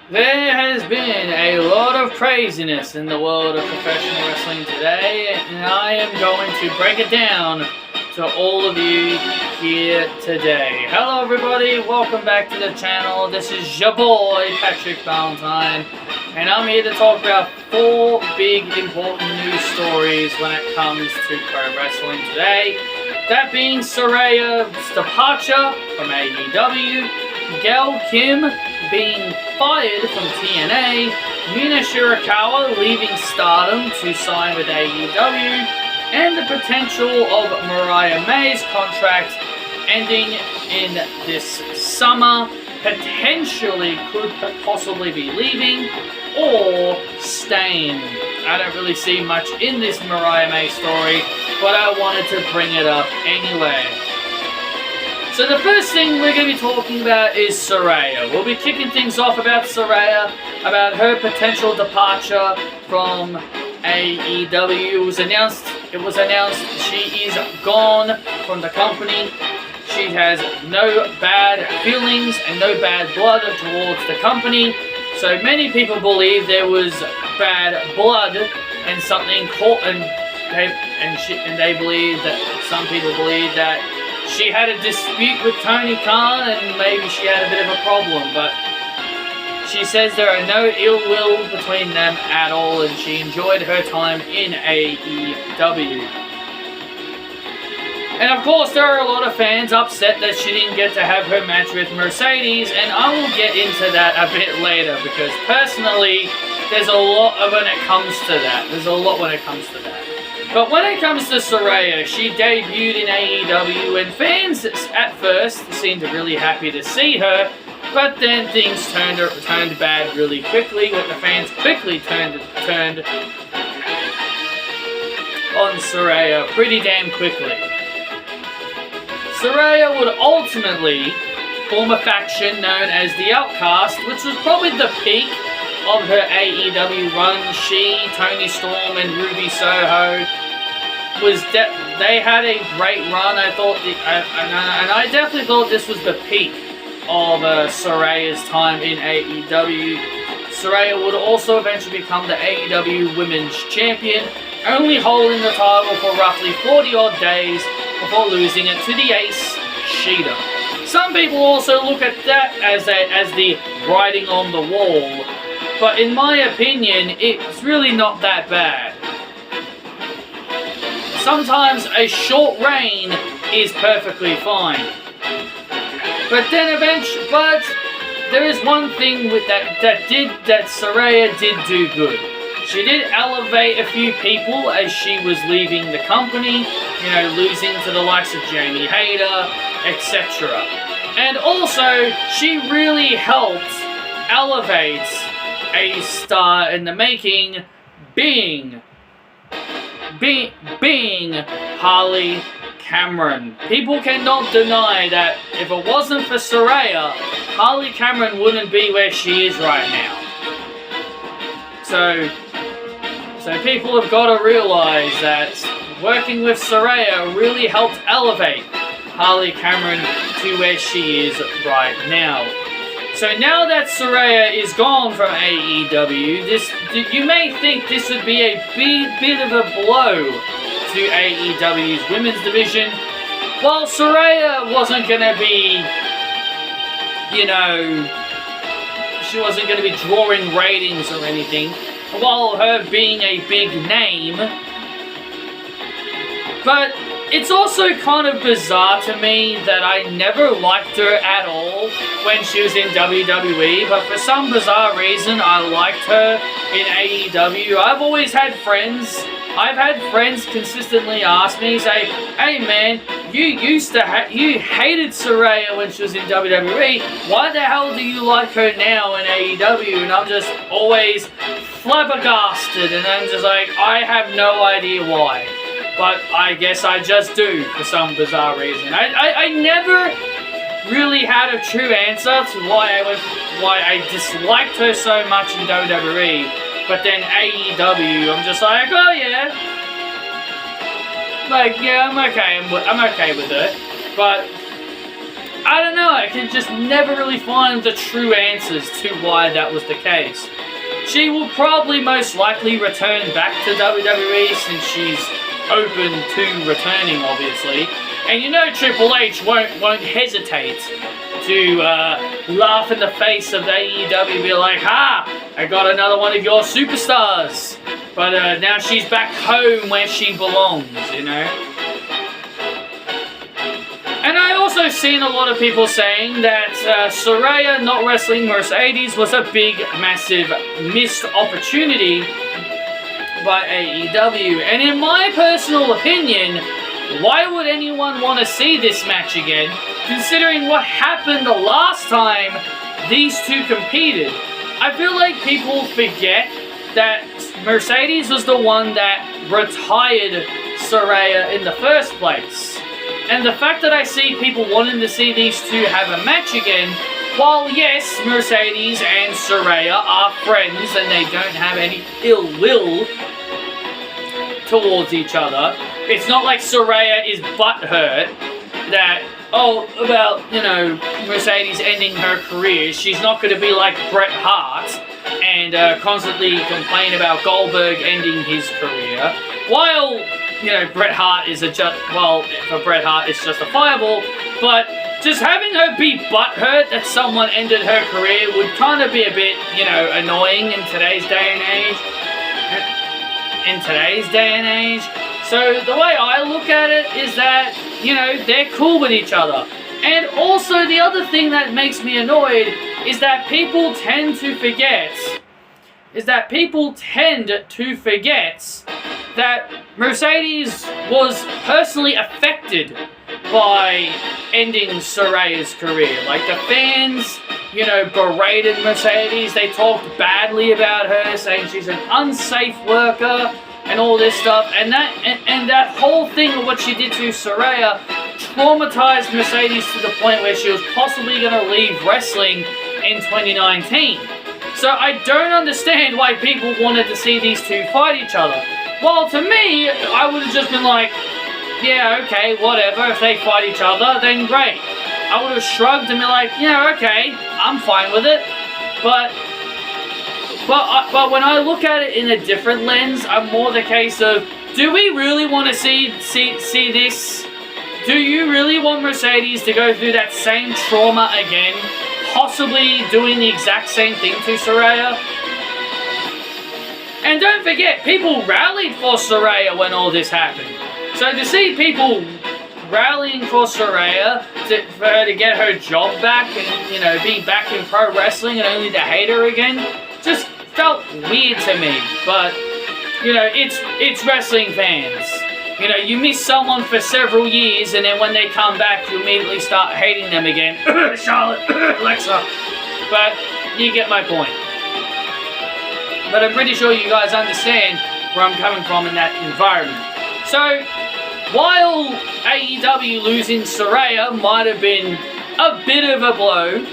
There has been a lot of craziness in the world of professional wrestling today, and I am going to break it down to all of you here today. Hello everybody, welcome back to the channel. This is your boy, Patrick Valentine, and I'm here to talk about 4 big important news stories when it comes to pro wrestling today. That being Saraya's departure from AEW, Gail Kim being fired from TNA, Mina Shirakawa leaving Stardom to sign with AEW, and the potential of Mariah May's contract ending in this summer, potentially could possibly be leaving or staying. I don't really see much in this Mariah May story, but I wanted to bring it up anyway. So the first thing we're going to be talking about is Saraya. We'll be kicking things off about Saraya, about her potential departure from AEW. It was announced she is gone from the company. She has no bad feelings and no bad blood towards the company. So many people believe there was bad blood and something caught, and they believe that some people believe that she had a dispute with Tony Khan and maybe she had a bit of a problem, but she says there are no ill will between them at all and she enjoyed her time in AEW. And of course there are a lot of fans upset that she didn't get to have her match with Mercedes, and I will get into that a bit later because personally there's a lot when it comes to that. But when it comes to Saraya, she debuted in AEW and fans at first seemed really happy to see her, but then things turned bad really quickly, when the fans quickly turned on Saraya pretty damn quickly. Saraya would ultimately form a faction known as the Outcast, which was probably the peak of her AEW run. She, Tony Storm, and Ruby Soho they had a great run. I thought, and I definitely thought this was the peak of Saraya's time in AEW. Saraya would also eventually become the AEW Women's Champion, only holding the title for roughly 40 odd days before losing it to the Ace, Shida. Some people also look at that as the writing on the wall, but in my opinion, it's really not that bad. Sometimes a short reign is perfectly fine. But there is one thing with that Saraya did do good. She did elevate a few people as she was leaving the company, losing to the likes of Jamie Hayter, etc. And also, she really helped elevate a star in the making, being Harley Cameron. People cannot deny that if it wasn't for Saraya, Harley Cameron wouldn't be where she is right now. So people have got to realize that working with Saraya really helped elevate Harley Cameron to where she is right now. So now that Saraya is gone from AEW, you may think this would be a bit of a blow to AEW's women's division. Well, Saraya wasn't going to be, she wasn't going to be drawing ratings or anything, while her being a big name. But it's also kind of bizarre to me that I never liked her at all when she was in WWE, but for some bizarre reason I liked her in AEW. I've had friends consistently ask me, say, hey man, you hated Saraya when she was in WWE, why the hell do you like her now in AEW? And I'm just always flabbergasted, and I'm just like, I have no idea why. But I guess I just do for some bizarre reason. I never really had a true answer to why I disliked her so much in WWE, but then AEW, I'm just like, oh yeah, I'm okay with it. But I don't know, I can just never really find the true answers to why that was the case. She will probably most likely return back to WWE since she's open to returning, obviously. And you know Triple H won't hesitate to laugh in the face of the AEW, be like, "Ha! I got another one of your superstars." But now she's back home where she belongs, you know? And I also seen a lot of people saying that Saraya not wrestling Mercedes was a big, massive missed opportunity by AEW. And in my personal opinion, why would anyone want to see this match again, considering what happened the last time these two competed? I feel like people forget that Mercedes was the one that retired Saraya in the first place. And the fact that I see people wanting to see these two have a match again, while yes, Mercedes and Saraya are friends and they don't have any ill will towards each other, it's not like Saraya is butthurt that, about, you know, Mercedes ending her career. She's not going to be like Bret Hart and constantly complain about Goldberg ending his career. While, you know, Bret Hart is for Bret Hart it's justifiable, but just having her be butthurt that someone ended her career would kind of be a bit, you know, annoying in today's day and age. So the way I look at it is that, you know, they're cool with each other. And also the other thing that makes me annoyed is that people tend to forget that Mercedes was personally affected by ending Saraya's career. Like, the fans, you know, berated Mercedes. They talked badly about her, saying she's an unsafe worker and all this stuff. And that whole thing of what she did to Saraya traumatized Mercedes to the point where she was possibly going to leave wrestling in 2019. So I don't understand why people wanted to see these two fight each other. Well, to me, I would have just been like, yeah, okay, whatever. If they fight each other, then great. I would have shrugged and been like, yeah, okay, I'm fine with it. But when I look at it in a different lens, I'm more the case of, do we really want to see this? Do you really want Mercedes to go through that same trauma again? Possibly doing the exact same thing to Saraya? And don't forget, people rallied for Saraya when all this happened. So to see people rallying for Saraya for her to get her job back and, you know, be back in pro wrestling and only to hate her again, just felt weird to me. But, you know, it's wrestling fans. You know, you miss someone for several years and then when they come back, you immediately start hating them again. Charlotte, Alexa. But you get my point. But I'm pretty sure you guys understand where I'm coming from in that environment. So, while AEW losing Saraya might have been a bit of a blow,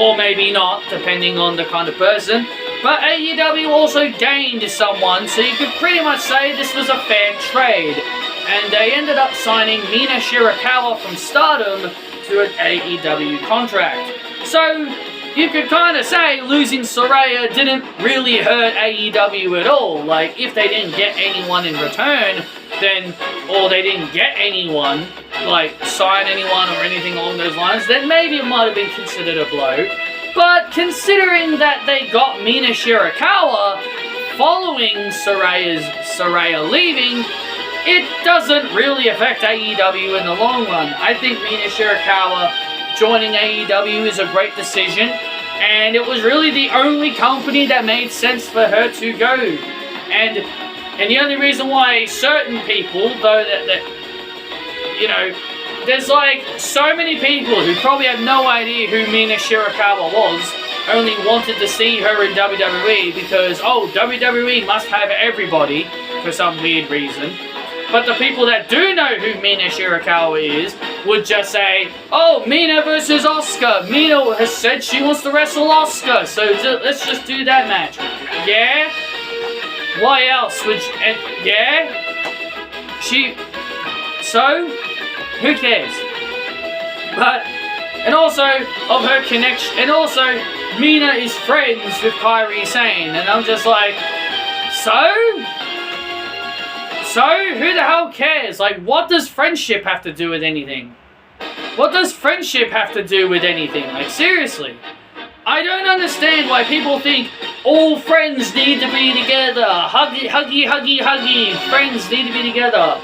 or maybe not, depending on the kind of person, but AEW also gained someone, so you could pretty much say this was a fair trade. And they ended up signing Mina Shirakawa from Stardom to an AEW contract. So, you could kind of say losing Saraya didn't really hurt AEW at all. Like, if they didn't get anyone in return, then, or they didn't get anyone, like, sign anyone or anything along those lines, then maybe it might have been considered a blow. But considering that they got Mina Shirakawa following Saraya leaving, it doesn't really affect AEW in the long run. I think Mina Shirakawa joining AEW is a great decision, and it was really the only company that made sense for her to go. And the only reason why certain people, though, that you know, there's like so many people who probably had no idea who Mina Shirakawa was, only wanted to see her in WWE because, oh, WWE must have everybody for some weird reason. But the people that do know who Mina Shirakawa is would just say, oh, Mina versus Asuka. Mina has said she wants to wrestle Asuka, so let's just do that match. Yeah? Why else would yeah? So, who cares? But And also of her connection, and also Mina is friends with Kairi Sane, and I'm just like, so who the hell cares? Like, what does friendship have to do with anything? What does friendship have to do with anything? Like, seriously. I don't understand why people think all friends need to be together. Huggy, huggy, huggy, huggy. Friends need to be together.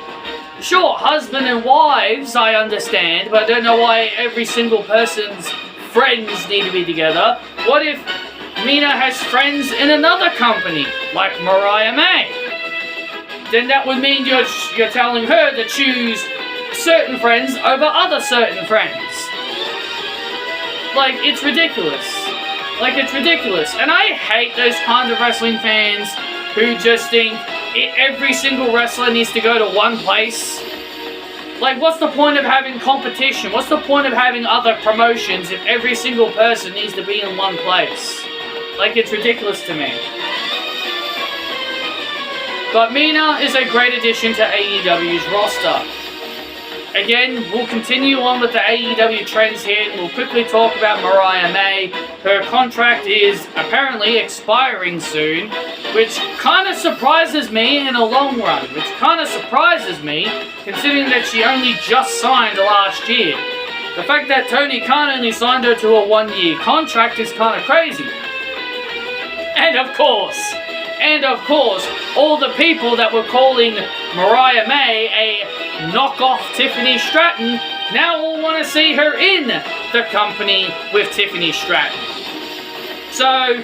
Sure, husband and wives, I understand, but I don't know why every single person's friends need to be together. What if Mina has friends in another company, like Mariah May? Then that would mean you're telling her to choose certain friends over other certain friends. Like, it's ridiculous. Like, it's ridiculous. And I hate those kind of wrestling fans who just think every single wrestler needs to go to one place. Like, what's the point of having competition? What's the point of having other promotions if every single person needs to be in one place? Like, it's ridiculous to me. But Mina is a great addition to AEW's roster. Again, we'll continue on with the AEW trends here, and we'll quickly talk about Mariah May. Her contract is apparently expiring soon, which kind of surprises me in a long run. Which kind of surprises me, considering that she only just signed last year. The fact that Tony Khan only signed her to a 1-year contract is kind of crazy. And of course, all the people that were calling Mariah May a knockoff Tiffany Stratton now all want to see her in the company with Tiffany Stratton. So,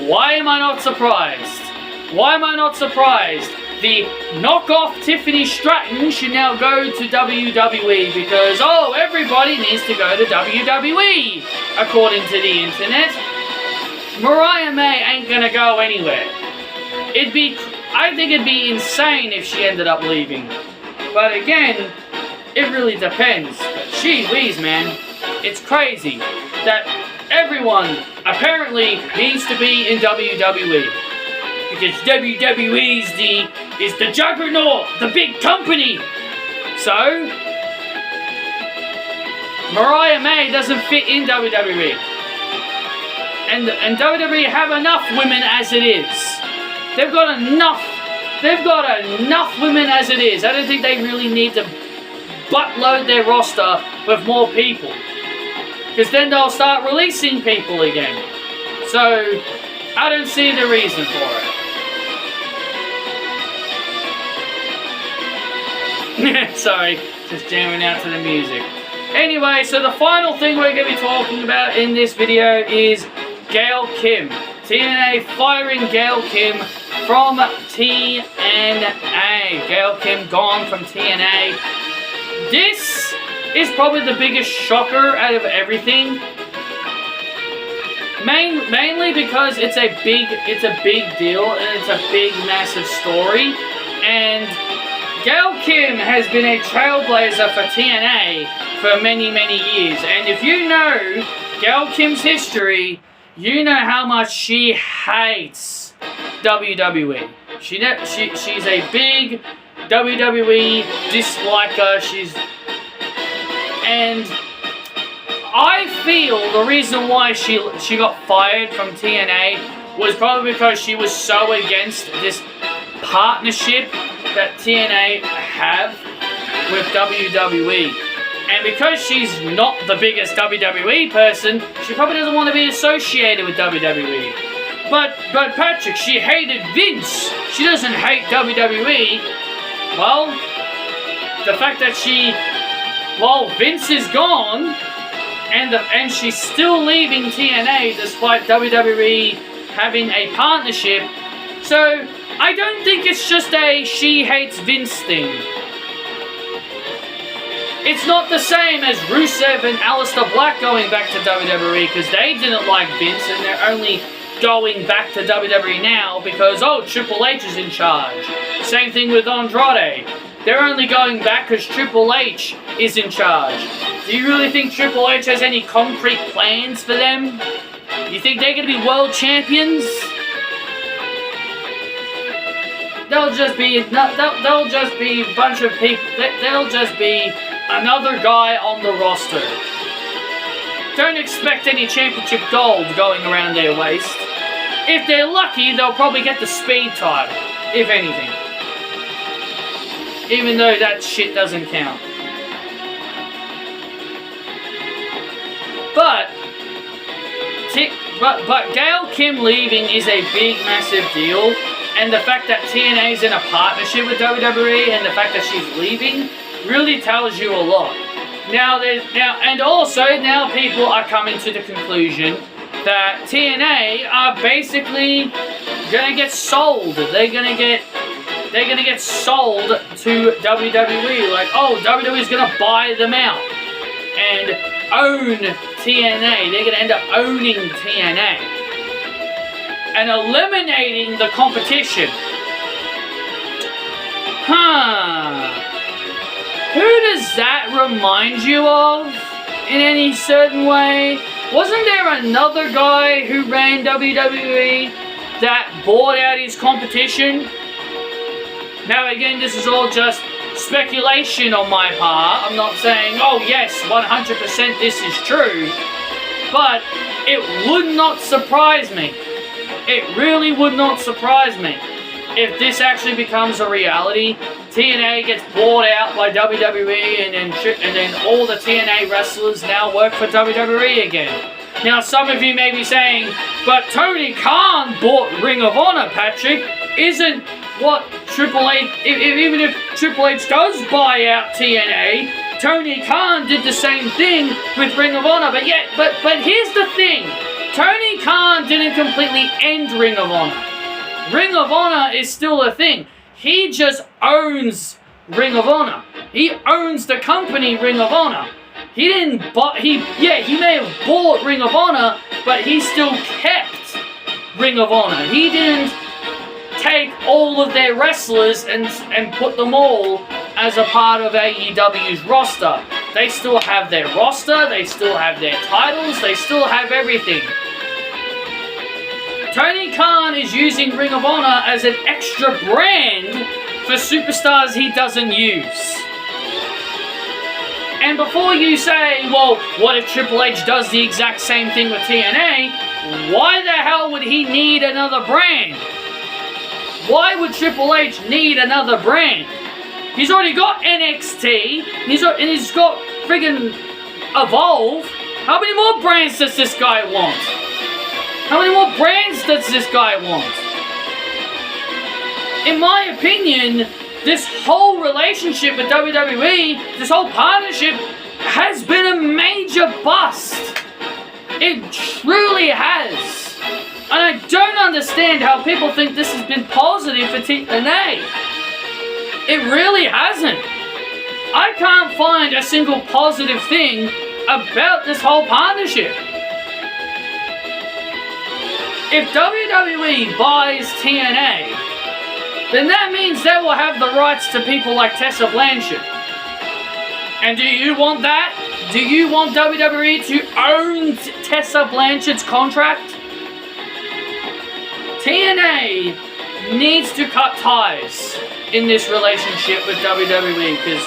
why am I not surprised? Why am I not surprised? The knockoff Tiffany Stratton should now go to WWE because, oh, everybody needs to go to WWE, according to the internet. Mariah May ain't gonna go anywhere. I think it'd be insane if she ended up leaving. But again, it really depends. But gee whiz, man, it's crazy that everyone apparently needs to be in WWE. Because WWE is the juggernaut, the big company. So, Mariah May doesn't fit in WWE. And WWE have enough women as it is. They've got enough women as it is. I don't think they really need to buttload their roster with more people. Because then they'll start releasing people again. So, I don't see the reason for it. Sorry, just jamming out to the music. Anyway, so the final thing we're going to be talking about in this video is Gail Kim. TNA firing Gail Kim from TNA. Gail Kim gone from TNA. This is probably the biggest shocker out of everything. Mainly because it's a big deal and it's a big, massive story. And Gail Kim has been a trailblazer for TNA for many, many years. And if you know Gail Kim's history, you know how much she hates WWE. She's a big WWE disliker. And I feel the reason why she got fired from TNA was probably because she was so against this partnership that TNA have with WWE. And because she's not the biggest WWE person, she probably doesn't want to be associated with WWE. But Patrick, she hated Vince. She doesn't hate WWE. Well, the fact that Vince is gone, and she's still leaving TNA despite WWE having a partnership. So, I don't think it's just a she hates Vince thing. It's not the same as Rusev and Aleister Black going back to WWE because they didn't like Vince and they're only going back to WWE now because, oh, Triple H is in charge. Same thing with Andrade. They're only going back because Triple H is in charge. Do you really think Triple H has any concrete plans for them? You think they're going to be world champions? They'll just be a bunch of people. They'll just be another guy on the roster. don't expect any championship gold going around their waist. If they're lucky, they'll probably get the speed title, if anything. Even though that shit doesn't count. But Gail Kim leaving is a big, massive deal. And the fact that TNA's in a partnership with WWE and the fact that she's leaving really tells you a lot. Now people are coming to the conclusion that TNA are basically gonna get sold. They're gonna get sold to WWE. Like, oh, WWE's gonna buy them out and own TNA. They're gonna end up owning TNA and eliminating the competition. Who does that remind you of in any certain way? Wasn't there another guy who ran WWE that bought out his competition? Now again, this is all just speculation on my part. I'm not saying, oh yes, 100% this is true. But it would not surprise me. It really would not surprise me if this actually becomes a reality. TNA gets bought out by WWE and then all the TNA wrestlers now work for WWE again. Now some of you may be saying, but Tony Khan bought Ring of Honor, Patrick. Isn't what Triple H, even if Triple H does buy out TNA, Tony Khan did the same thing with Ring of Honor. But here's the thing. Tony Khan didn't completely end Ring of Honor. Ring of Honor is still a thing. He just owns Ring of Honor. He owns the company Ring of Honor. He didn't buy, he may have bought Ring of Honor, but he still kept Ring of Honor. He didn't take all of their wrestlers and put them all as a part of AEW's roster. They still have their roster, they still have their titles, they still have everything. Tony Khan is using Ring of Honor as an extra brand for superstars he doesn't use. And before you say, well, what if Triple H does the exact same thing with TNA? Why the hell would he need another brand? Why would Triple H need another brand? He's already got NXT, and he's got friggin' Evolve. How many more brands does this guy want? How many more brands does this guy want? In my opinion, this whole relationship with WWE, this whole partnership, has been a major bust. It truly has. And I don't understand how people think this has been positive for TNA. It really hasn't. I can't find a single positive thing about this whole partnership. If WWE buys TNA, then that means they will have the rights to people like Tessa Blanchard. And do you want that? Do you want WWE to own Tessa Blanchard's contract? TNA needs to cut ties in this relationship with WWE because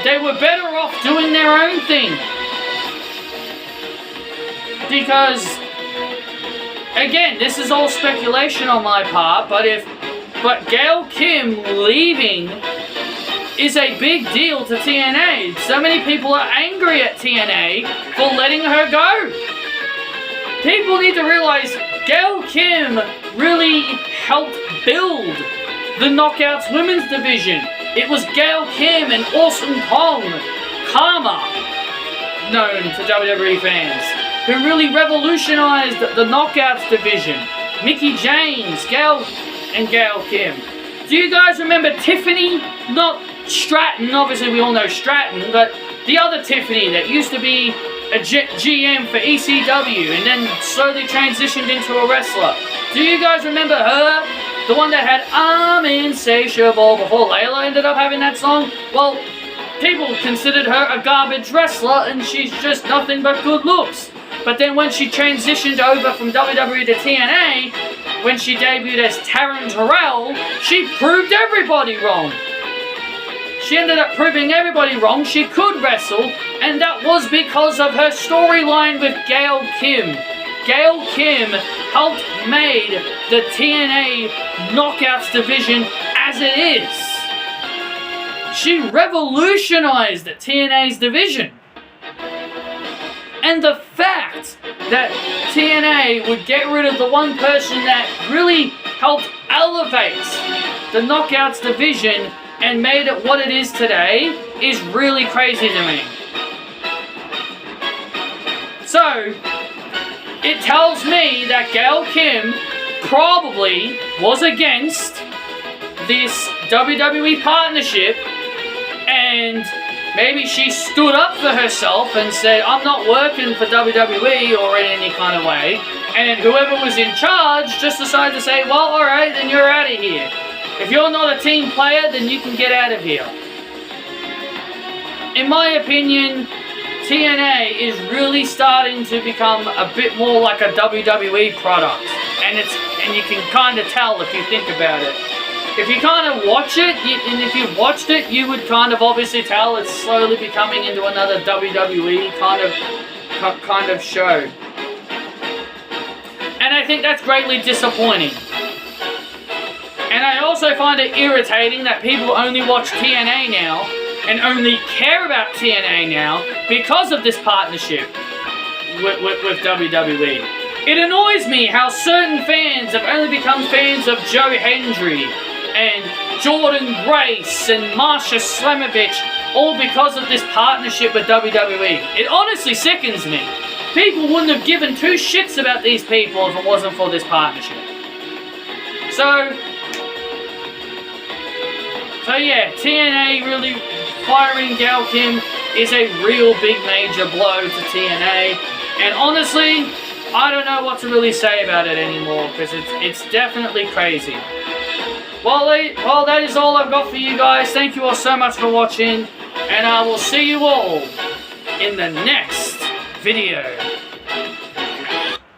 they were better off doing their own thing. Because, again, this is all speculation on my part, but Gail Kim leaving is a big deal to TNA. So many people are angry at TNA for letting her go. People need to realize Gail Kim really helped build the Knockouts women's division. It was Gail Kim and Awesome Kong, Karma, known to WWE fans, who really revolutionized the Knockouts division. Mickie James, Gail Kim. Do you guys remember Tiffany? Not Stratton, obviously we all know Stratton, but the other Tiffany that used to be a GM for ECW and then slowly transitioned into a wrestler. Do you guys remember her? The one that had I'm Insatiable before Layla ended up having that song? Well, people considered her a garbage wrestler and she's just nothing but good looks. But then when she transitioned over from WWE to TNA, when she debuted as Taryn Terrell, she proved everybody wrong. she ended up proving everybody wrong. She could wrestle, and that was because of her storyline with Gail Kim. Gail Kim helped made the TNA Knockouts division as it is. She revolutionized TNA's division. And the fact that TNA would get rid of the one person that really helped elevate the Knockouts division and made it what it is today is really crazy to me. So, it tells me that Gail Kim probably was against this WWE partnership, and maybe she stood up for herself and said, I'm not working for WWE or in any kind of way. And then whoever was in charge just decided to say, well, alright, then you're out of here. If you're not a team player, then you can get out of here. In my opinion, TNA is really starting to become a bit more like a WWE product. And you can kind of tell if you think about it. If you kind of watch it, and if you watched it, you would kind of obviously tell it's slowly becoming into another WWE kind of show. And I think that's greatly disappointing. And I also find it irritating that people only watch TNA now and only care about TNA now because of this partnership with WWE. It annoys me how certain fans have only become fans of Joe Hendry and Jordan Grace and Marsha Slamovich, all because of this partnership with WWE. It honestly sickens me. People wouldn't have given two shits about these people if it wasn't for this partnership. So yeah, TNA really firing Gail Kim is a real big major blow to TNA. And honestly, I don't know what to really say about it anymore, because it's definitely crazy. Well, that is all I've got for you guys. Thank you all so much for watching, and I will see you all in the next video.